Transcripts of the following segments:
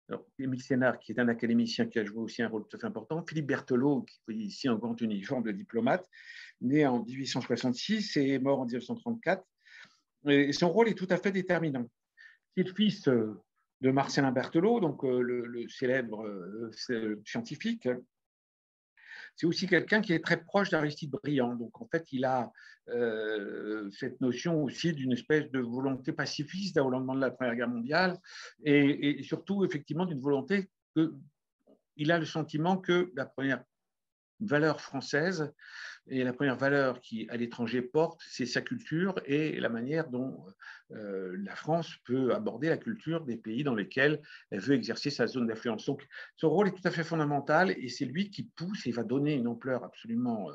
Alors, Émile Sénard, qui est un académicien qui a joué aussi un rôle tout à fait important, Philippe Berthelot, qui est ici en grand uniforme de diplomate, né en 1866 et mort en 1934. Et son rôle est tout à fait déterminant. C'est le fils de Marcellin Berthelot, donc le célèbre scientifique. C'est aussi quelqu'un qui est très proche d'Aristide Briand. Donc, en fait, il a cette notion aussi d'une espèce de volonté pacifiste au lendemain de la Première Guerre mondiale et surtout, effectivement, d'une volonté que il a le sentiment que la première valeur française et la première valeur qui, à l'étranger, porte, c'est sa culture et la manière dont la France peut aborder la culture des pays dans lesquels elle veut exercer sa zone d'influence. Donc, son rôle est tout à fait fondamental et c'est lui qui pousse et va donner une ampleur absolument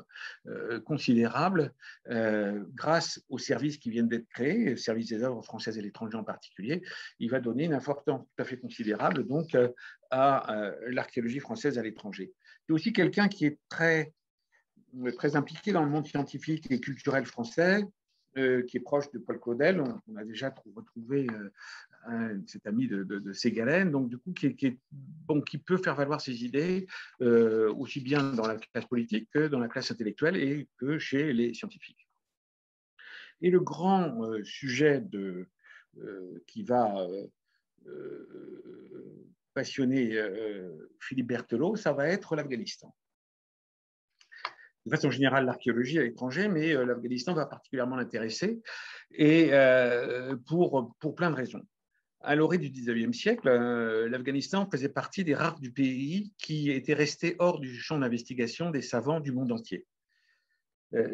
considérable grâce aux services qui viennent d'être créés, le service des œuvres françaises et l'étranger en particulier. Il va donner une importance tout à fait considérable donc à l'archéologie française à l'étranger. C'est aussi quelqu'un qui est très impliqué dans le monde scientifique et culturel français, qui est proche de Paul Claudel. On a déjà retrouvé cet ami de Ségalen, donc du coup, qui peut faire valoir ses idées aussi bien dans la classe politique que dans la classe intellectuelle et que chez les scientifiques. Et le grand sujet qui va passionner Philippe Berthelot, ça va être l'Afghanistan. De façon générale, l'archéologie à l'étranger, mais l'Afghanistan va particulièrement l'intéresser, et pour plein de raisons. À l'orée du 19e siècle, l'Afghanistan faisait partie des rares du pays qui étaient restés hors du champ d'investigation des savants du monde entier.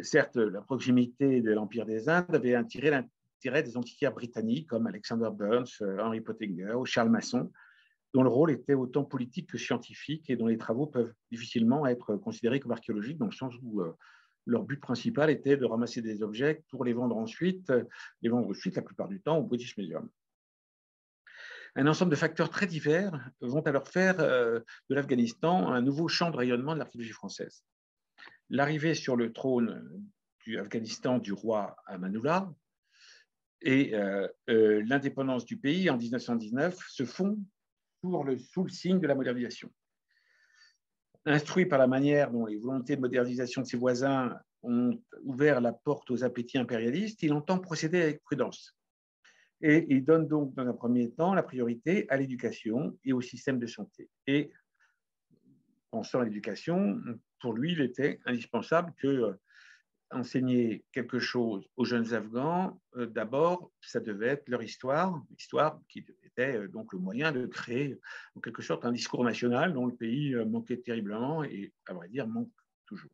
Certes, la proximité de l'Empire des Indes avait attiré l'intérêt des antiquaires britanniques comme Alexander Burns, Henry Pottinger ou Charles Masson, dont le rôle était autant politique que scientifique et dont les travaux peuvent difficilement être considérés comme archéologiques, dans le sens où leur but principal était de ramasser des objets pour les vendre ensuite la plupart du temps, au British Museum. Un ensemble de facteurs très divers vont alors faire de l'Afghanistan un nouveau champ de rayonnement de l'archéologie française. L'arrivée sur le trône du Afghanistan du roi Amanullah et l'indépendance du pays en 1919 se font sous le signe de la modernisation. Instruit par la manière dont les volontés de modernisation de ses voisins ont ouvert la porte aux appétits impérialistes, il entend procéder avec prudence. Et il donne donc, dans un premier temps, la priorité à l'éducation et au système de santé. Et pensant à l'éducation, pour lui, il était indispensable que enseigner quelque chose aux jeunes Afghans, d'abord, ça devait être leur histoire qui était donc le moyen de créer en quelque sorte un discours national dont le pays manquait terriblement et, à vrai dire, manque toujours.